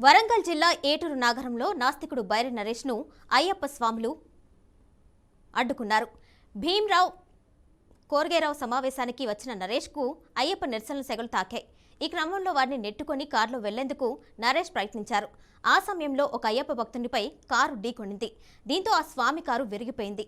వరంగల్ జిల్లా ఏటూరు నగరంలో నాస్తికుడు బైరి నరేష్ను అయ్యప్ప స్వాములు అడ్డుకున్నారు. భీమ్రావ్ కోర్గేరావు సమావేశానికి వచ్చిన నరేష్కు అయ్యప్ప నిరసనల సెగలు తాకాయి. ఈ క్రమంలో వారిని నెట్టుకొని కారులో వెళ్లేందుకు నరేష్ ప్రయత్నించారు. ఆ సమయంలో ఒక అయ్యప్ప భక్తునిపై కారు ఢీకొనింది. దీంతో ఆ స్వామి కారు విరిగిపోయింది.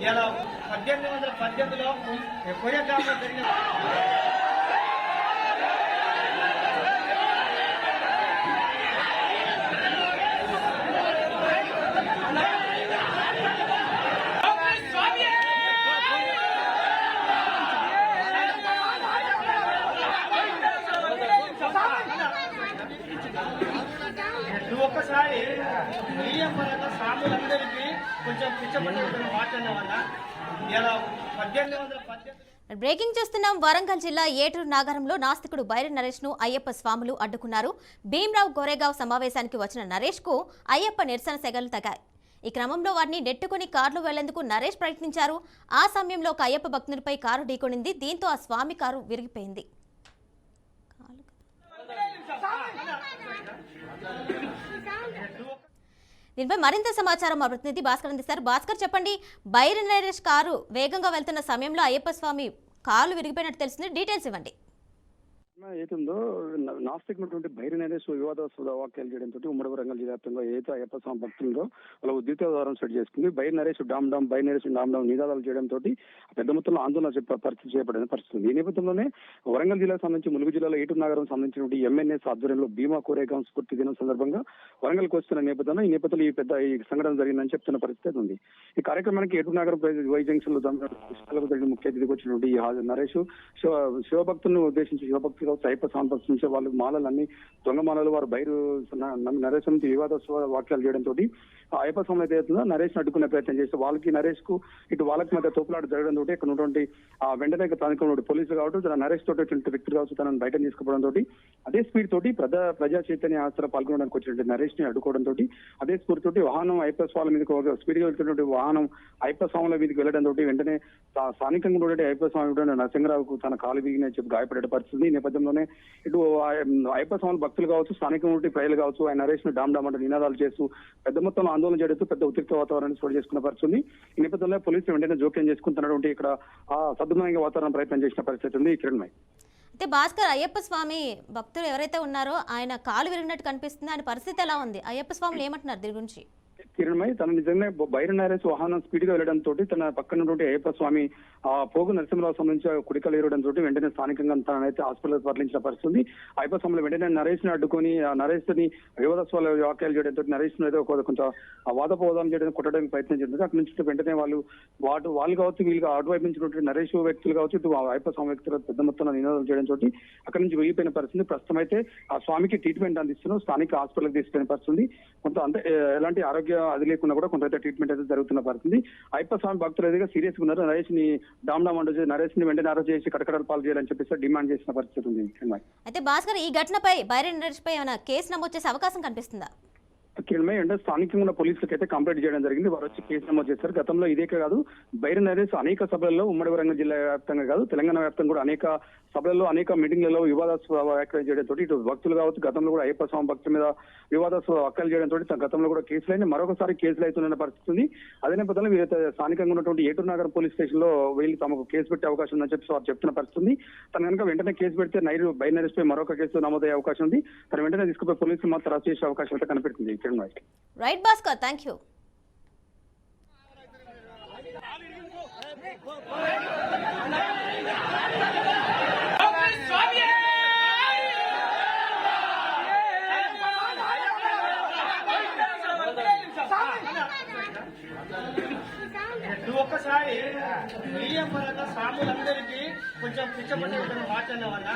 ఇలా 1818లో కొరియాగ్రాఫ్లో జరిగిన ఒక్కసారి మీడియా పరంగా సాములందరికీ కొంచెం పిచ్చపట్టిన మాట్లాడిన వల్ల ఇలా 1818 బ్రేకింగ్ చూస్తున్నాం. వరంగల్ జిల్లా ఏటూరు నగరంలో నాస్తికుడు బైరి నరేష్ను అయ్యప్ప స్వాములు అడ్డుకున్నారు. భీమ్రావ్ గోరేగావ్ సమావేశానికి వచ్చిన నరేష్కు అయ్యప్ప నిరసన సెగలు తగాయి. ఈ క్రమంలో వారిని నెట్టుకుని కారులో వెళ్లేందుకు నరేష్ ప్రయత్నించారు. ఆ సమయంలో ఒక అయ్యప్ప భక్తునిపై కారు ఢీకొనింది. దీంతో ఆ స్వామి కారు విరిగిపోయింది. దీనిపై మరింత సమాచారం మా ప్రతినిధి భాస్కర్ అందిస్తారు. భాస్కర్, చెప్పండి, బైరి నరేష్ కారు వేగంగా వెళ్తున్న సమయంలో అయ్యప్ప స్వామి కాలు విరిగిపోయినట్టు తెలిసింది. డీటెయిల్స్ ఇవ్వండి. ఏతుందో నాస్తికున్నటువంటి బైరి నరేష్ వివాదాస్పద వాక్యాలు చేయడంతో ఉమ్మడి వరంగల్ జిల్లా వ్యాప్తంగా ఏదో అయ్యప్ప స్వామి భక్తులతో వాళ్ళ ఉద్రిక్తవాదం సెట్ చేసుకుంది. Bairi Naresh down down Bairi Naresh down down నినాదాలు చేయడంతో పెద్ద మొత్తంలో ఆందోళన పరిస్థితి చేపడిన పరిస్థితి. ఈ నేపథ్యంలోనే వరంగల్ జిల్లాకు సంబంధించి ములుగు జిల్లాలో ఏటూరు నగరం సంబంధించినటువంటి ఎంఎన్ఎస్ ఆధ్వర్యంలో భీమా కోరేగాం స్ఫూర్తి దినం సందర్భంగా వరంగల్కి వస్తున్న నేపథ్యంలో ఈ నేపథ్యంలో ఈ సంఘటన జరిగిందని చెప్తున్న పరిస్థితి ఉంది. ఈ కార్యక్రమానికి ఏటూరు నగరం వై జంక్షన్ లో ముఖ్య అతిథికి వచ్చినటువంటి నరేష్ శివభక్తులను ఉద్దేశించి శివభక్తులు అయ్యప్ప స్వామి భక్తులు వాళ్ళు మాలలన్నీ దొంగ మాలలు వారు బైరు నరేష్ వివాదాస్పద వాక్యాలు చేయడంతో అయ్యప్ప స్వామి అయితే నరేష్ అడ్డుకునే ప్రయత్నం చేస్తే నరేష్ కు ఇటు వాళ్ళకి మధ్య తోపులాట జరగడంతో ఇక్కడ ఉన్నటువంటి వెంటనే స్థానికంలో పోలీసులు కావచ్చు నరేష్ తోటి వ్యక్తులు కావచ్చు తనను బయట తీసుకుపోవడంతో అదే స్పీడ్ తోటి ప్రజా చైతన్య ఆస్త్ర పాల్గొనడానికి వచ్చినటువంటి నరేష్ ని అడ్డుకోవడంతో అదే స్ఫూర్తి తోటి వాహనం అయ్యప్ప స్వామి మీదకి స్పీడ్ గా వెళ్తున్నటువంటి వాహనం అయ్యప్ప స్వాముల మీదకి వెళ్లడంతో వెంటనే స్థానికంగా ఉన్నటువంటి అయ్యప్ప స్వామి నరసింహరావుకు తన కాలు విరిగిన చెప్పి గాయపడే పరిస్థితి. ఈ నేపథ్యంలోనే ఇటు అయ్యప్ప స్వామి భక్తులు కావచ్చు స్థానికంగా ప్రజలు కావచ్చు ఆయన నరేష్ ను డామ్ డామ్ అంటే నినాదాలు చేస్తూ పెద్ద మొత్తంలో ఆందోళన చేయడంతో పెద్ద ఉద్రిక్త వాతావరణాన్ని చోటు చేసుకున్న పరిస్థితి. ఈ నేపథ్యంలో పోలీసులు వెంటనే జోక్యం చేసుకుంటున్నటువంటి ఇక్కడ సద్దుమయంగా వాతావరణం ప్రయత్నం చేసిన పరిస్థితి ఉంది. కిరణ్మయ్, అయితే భాస్కర్, అయ్యప్ప స్వామి భక్తులు ఎవరైతే ఉన్నారో ఆయన కాలు విరిగినట్టు కనిపిస్తుంది. ఆయన పరిస్థితి ఎలా ఉంది? అయ్యప్ప స్వాములు ఏమంటున్నారు దీని గురించి? కిరణ్మయ్, తన నిజంగా బైరి నరేష్ వాహనం స్పీడ్ గా వెళ్లడంతో తన పక్కన ఉన్నటువంటి అయ్యప్ప స్వామి పోగు నరసింహరావు సంబంధించి కుడికలు ఏరడంతో వెంటనే స్థానికంగా తనైతే హాస్పిటల్ తరలించిన పరిస్థితి. అయ్యప్ప స్వామిలో వెంటనే నరేష్ ని అడ్డుకొని నరేష్ ని వివాదాస్పద వ్యాఖ్యలు చేయడంతో నరేష్ ను ఏదో కొంచెం వాదపోదాం చేయడానికి కొట్టడానికి ప్రయత్నం చేస్తుంది. అక్కడి నుంచి వెంటనే వాళ్ళు కావచ్చు వీళ్ళు అటువైపు నుంచి నరేష్ వ్యక్తులు కావచ్చు ఇటు అయ్యప్ప స్వామి వ్యక్తులు పెద్ద మొత్తంలో నినాదాలు చేయడంతో అక్కడి నుంచి వెళ్లిపోయిన పరిస్థితి. ప్రస్తుతం అయితే ఆ స్వామికి ట్రీట్మెంట్ అందిస్తున్నాం, స్థానిక హాస్పిటల్కి తీసుకునే పరిస్థితి. కొంత అంటే ఎలాంటి ఆరోగ్య అది లేకుండా కూడా కొంత ట్రీట్మెంట్ అయితే జరుగుతున్న పరిస్థితి. అయ్యప్ప స్వామి భక్తులు ఏదైనా సీరియస్ గా ఉన్నారు. నరేష్ ని డామ్ డామ్ అంటే నరేష్ ని వెంటనే అరెస్ట్ చేసి కటకటాలు పాలు చేయాలని చెప్పేసి డిమాండ్ చేసిన పరిస్థితి ఉంది. అయితే భాస్కర్, ఈ ఘటనపై బైరి నరేష్ పై ఏమైనా కేసు నమోదు చేసే అవకాశం కనిపిస్తుందా? కిరణ్మయ్, అంటే స్థానికంగా ఉన్న పోలీసులకు అయితే కంప్లైంట్ చేయడం జరిగింది. వారు వచ్చి కేసు నమోదు చేశారు. గతంలో ఇదే కాదు, బైరి నరేష్ అనేక సభలలో ఉమ్మడి వరంగల్ జిల్లా వ్యాప్తంగా కాదు తెలంగాణ వ్యాప్తంగా కూడా అనేక సభలలో అనేక మీటింగ్లలో వివాదాస్పద వ్యాఖ్యలు చేయడంతో ఇటు భక్తులు కావచ్చు గతంలో కూడా అయ్యప్ప స్వామి భక్తుల మీద వివాదాస్పద వ్యాఖ్యలు చేయడంతో గతంలో కూడా కేసులైన మరొకసారి కేసులు అవుతున్న పరిస్థితి ఉంది. అదే నేపథ్యంలో వీరైతే స్థానికంగా ఉన్నటువంటి ఏటూరు నగర్ పోలీస్ స్టేషన్ లో వీళ్ళు తమకు కేసు పెట్టే అవకాశం ఉందని చెప్పి వారు చెప్తున్న పరిస్థితి. తన కనుక వెంటనే కేసు పెడితే బైరి నరేష్ పై మరొక కేసు నమోదయ్యే అవకాశం ఉంది. తన వెంటనే తీసుకుపోయి పోలీసులు మాత్రం అరెస్ట్ చేసే అవకాశం అయితే కనిపెడుతుంది. Right Bhaskar, thank you. ఒక్కసారి మీడియా పరంగా సాములందరికీ కొంచెం పిచ్చపట్టిన మాట్లాడిన వల్ల